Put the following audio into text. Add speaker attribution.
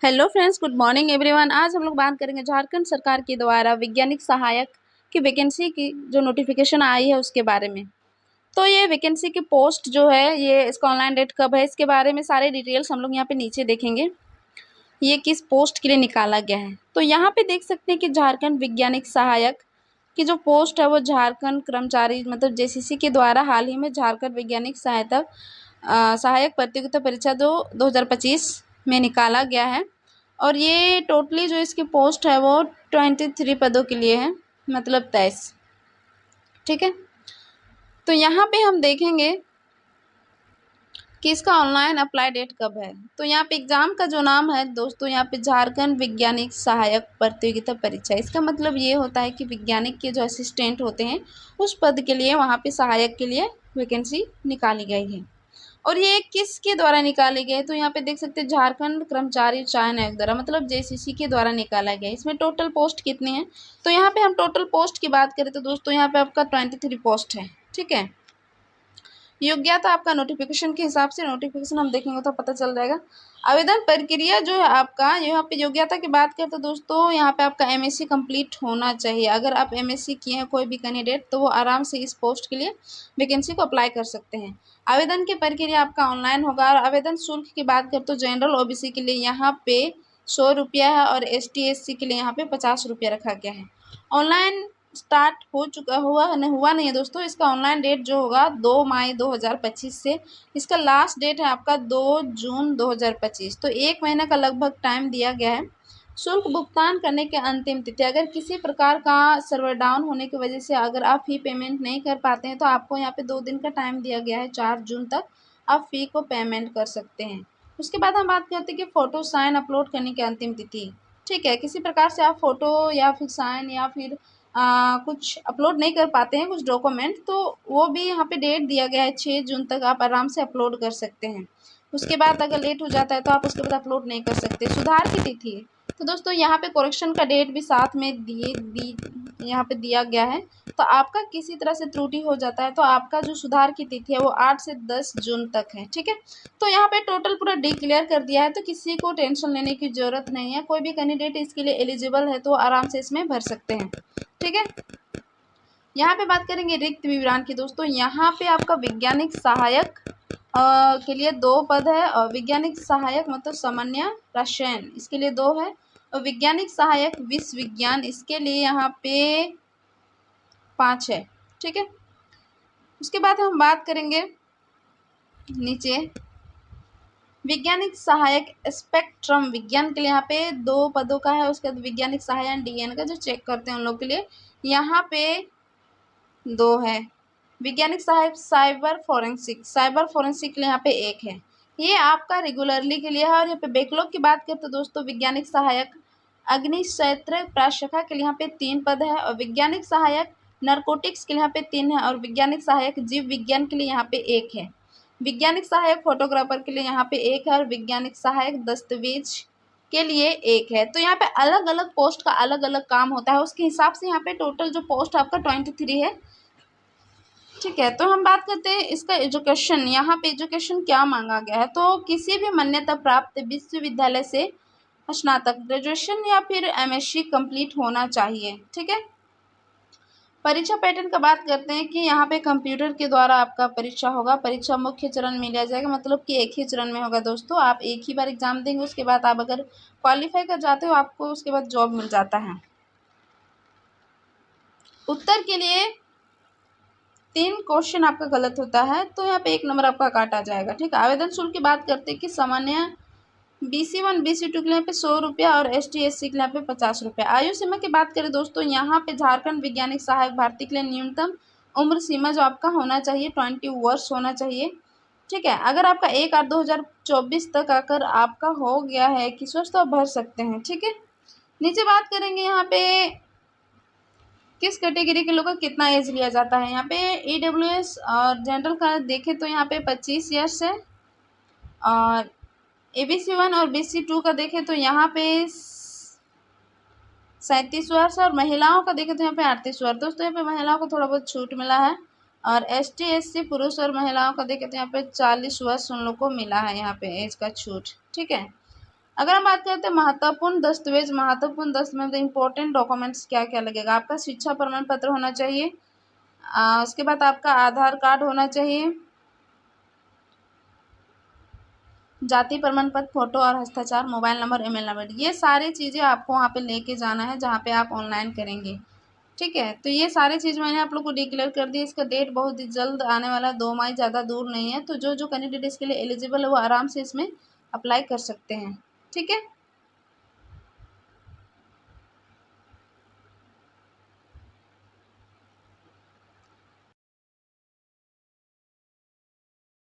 Speaker 1: Hello friends, good morning everyone. आज हम लोग बात करेंगे झारखंड सरकार के द्वारा वैज्ञानिक सहायक की वैकेंसी की जो नोटिफिकेशन आई है उसके बारे में। तो ये वैकेंसी की पोस्ट जो है, ये इसका ऑनलाइन डेट कब है, इसके बारे में सारे डिटेल्स हम लोग यहाँ पे नीचे देखेंगे। ये किस पोस्ट के लिए निकाला गया है, तो यहाँ पे देख सकते हैं कि झारखंड वैज्ञानिक सहायक की जो पोस्ट है वो झारखंड कर्मचारी मतलब जेसीसी के द्वारा हाल ही में झारखंड वैज्ञानिक सहायक प्रतियोगिता परीक्षा 2025 में निकाला गया है। और ये टोटली जो इसकी पोस्ट है वो 23 पदों के लिए है, मतलब 23। ठीक है, तो यहाँ पे हम देखेंगे कि इसका ऑनलाइन अप्लाई डेट कब है। तो यहाँ पे एग्ज़ाम का जो नाम है दोस्तों, यहाँ पे झारखंड वैज्ञानिक सहायक प्रतियोगिता परीक्षा। इसका मतलब ये होता है कि वैज्ञानिक के जो असिस्टेंट होते हैं उस पद के लिए वहाँ पे सहायक के लिए वैकेंसी निकाली गई है। और ये किसके द्वारा निकाले गए, तो यहाँ पे देख सकते हैं झारखंड कर्मचारी चयन आयोग द्वारा, मतलब जेसीसी के द्वारा निकाला गया। इसमें टोटल पोस्ट कितने हैं, तो यहाँ पे हम टोटल पोस्ट की बात करें तो दोस्तों यहाँ पे आपका 23 पोस्ट है। ठीक है, योग्यता आपका नोटिफिकेशन के हिसाब से, नोटिफिकेशन हम देखेंगे तो पता चल जाएगा। आवेदन प्रक्रिया जो है आपका, यहाँ पे योग्यता की बात करें तो दोस्तों यहाँ पे आपका एमएससी कंप्लीट होना चाहिए। अगर आप एमएससी किए हैं कोई भी कैंडिडेट तो वो आराम से इस पोस्ट के लिए वैकेंसी को अप्लाई कर सकते हैं। आवेदन की प्रक्रिया आपका ऑनलाइन होगा। और आवेदन शुल्क की बात करें तो जनरल ओबीसी के लिए यहाँ पे 100 रुपया है और ST SC के लिए यहाँ पे 50 रुपया रखा गया है। ऑनलाइन स्टार्ट हो चुका हुआ नहीं है दोस्तों। इसका ऑनलाइन डेट जो होगा 2 मई 2025 से, इसका लास्ट डेट है आपका 2 जून 2025। तो 1 महीने का लगभग टाइम दिया गया है। शुल्क भुगतान करने के अंतिम तिथि, अगर किसी प्रकार का सर्वर डाउन होने की वजह से अगर आप फ़ी पेमेंट नहीं कर पाते हैं तो आपको यहाँ पे 2 दिन का टाइम दिया गया है। 4 जून तक आप फ़ी को पेमेंट कर सकते हैं। उसके बाद हम बात करते हैं कि फ़ोटो साइन अपलोड करने की अंतिम तिथि। ठीक है, किसी प्रकार से आप फ़ोटो या फिर साइन या फिर कुछ अपलोड नहीं कर पाते हैं कुछ डॉक्यूमेंट, तो वो भी यहाँ पे डेट दिया गया है 6 जून तक आप आराम से अपलोड कर सकते हैं। उसके बाद अगर लेट हो जाता है तो आप उसके बाद अपलोड नहीं कर सकते। सुधार की तिथि, तो दोस्तों यहाँ पे करेक्शन का डेट भी साथ में यहाँ पे दिया गया है। तो आपका किसी तरह से त्रुटि हो जाता है तो आपका जो सुधार की तिथि है वो 8 से 10 जून तक है। ठीक है, तो यहाँ पे टोटल पूरा डिक्लेयर कर दिया है, तो किसी को टेंशन लेने की ज़रूरत नहीं है। कोई भी कैंडिडेट इसके लिए एलिजिबल है तो आराम से इसमें भर सकते हैं। ठीक है, यहाँ पे बात करेंगे रिक्त विवरण की दोस्तों। यहाँ पे आपका वैज्ञानिक सहायक के लिए 2 पद है, और वैज्ञानिक सहायक मतलब सामान्य रसायन इसके लिए 2 है, और वैज्ञानिक सहायक विश्व विज्ञान इसके लिए यहाँ पे 5 है। ठीक है, उसके बाद हम बात करेंगे नीचे वैज्ञानिक सहायक स्पेक्ट्रम विज्ञान के लिए यहाँ पे 2 पदों का है। उसके बाद वैज्ञानिक सहायक DN का जो चेक करते हैं उन लोग के लिए यहाँ पे 2 है। वैज्ञानिक सहायक साइबर फोरेंसिक के लिए यहाँ पे 1 है। ये आपका रेगुलरली के लिए है। और यहाँ पे बैकलॉग की बात करें तो दोस्तों वैज्ञानिक सहायक अग्निशस्त्र प्राशाखा के लिए यहाँ पे 3 पद है, और वैज्ञानिक सहायक नारकोटिक्स के लिए यहाँ पे 3 है, और वैज्ञानिक सहायक जीव विज्ञान के लिए यहाँ पे 1 है। वैज्ञानिक सहायक फोटोग्राफर के लिए यहाँ पे 1 है, और वैज्ञानिक सहायक दस्तावेज के लिए 1 है। तो यहाँ पे अलग अलग पोस्ट का अलग अलग काम होता है, उसके हिसाब से यहाँ पे टोटल जो पोस्ट आपका 23 है। ठीक है, तो हम बात करते हैं इसका एजुकेशन। यहाँ पे एजुकेशन क्या मांगा गया है, तो किसी भी मान्यता प्राप्त विश्वविद्यालय से स्नातक ग्रेजुएशन या फिर MSc कंप्लीट होना चाहिए। ठीक है, परीक्षा पैटर्न का बात करते हैं कि यहाँ पे कंप्यूटर के द्वारा आपका परीक्षा होगा। परीक्षा मुख्य चरण में लिया जाएगा, मतलब कि एक ही चरण में होगा दोस्तों। आप एक ही बार एग्जाम देंगे, उसके बाद आप अगर क्वालिफाई कर जाते हो आपको उसके बाद जॉब मिल जाता है। उत्तर के लिए 3 क्वेश्चन आपका गलत होता है तो यहाँ पे 1 नंबर आपका काटा जाएगा। ठीक है, आवेदन शुल्क की बात करते हैं कि सामान्य BC1 BC2 के लिए यहाँ पे 100 रुपया और ST SC के लिए यहाँ पे 50 रुपया। आयु सीमा की बात करें दोस्तों, यहाँ पे झारखंड वैज्ञानिक सहायक भर्ती के लिए न्यूनतम उम्र सीमा जो आपका होना चाहिए 20 वर्ष होना चाहिए। ठीक है, अगर आपका 1/8/2024 तक अगर आपका हो गया है किस वर्ष तो आप भर सकते हैं। ठीक है, नीचे बात करेंगे यहाँ पे किस कैटेगरी के लोगों का कितना एज लिया जाता है। यहाँ पे EWS और जनरल का देखें तो यहाँ पे 25 ईयर्स है, और ABC1 और BC2 का देखें तो यहाँ पे 37 वर्ष, और महिलाओं का देखें तो यहाँ पे 38 वर्ष। दोस्तों यहाँ पे महिलाओं को थोड़ा बहुत छूट मिला है, और ST SC पुरुष और महिलाओं का देखें तो यहाँ पे 40 वर्ष उन लोग को मिला है यहाँ पे एज का छूट। ठीक है, अगर हम बात करते हैं महत्वपूर्ण दस्तावेज, महत्वपूर्ण दस्तावेज में इम्पोर्टेंट डॉक्यूमेंट्स क्या क्या लगेगा, आपका शिक्षा प्रमाण पत्र होना चाहिए, उसके बाद आपका आधार कार्ड होना चाहिए, जाति प्रमाण पत्र, फोटो और हस्ताक्षर, मोबाइल नंबर, ईमेल नंबर, ये सारी चीज़ें आपको वहाँ पे लेके जाना है जहाँ पे आप ऑनलाइन करेंगे। ठीक है, तो ये सारी चीज़ मैंने आप लोग को डिक्लेयर कर दी। इसका डेट बहुत ही जल्द आने वाला है, 2 मई, ज़्यादा दूर नहीं है। तो जो जो कैंडिडेट इसके लिए एलिजिबल है वो आराम से इसमें अप्लाई कर सकते हैं। ठीक है।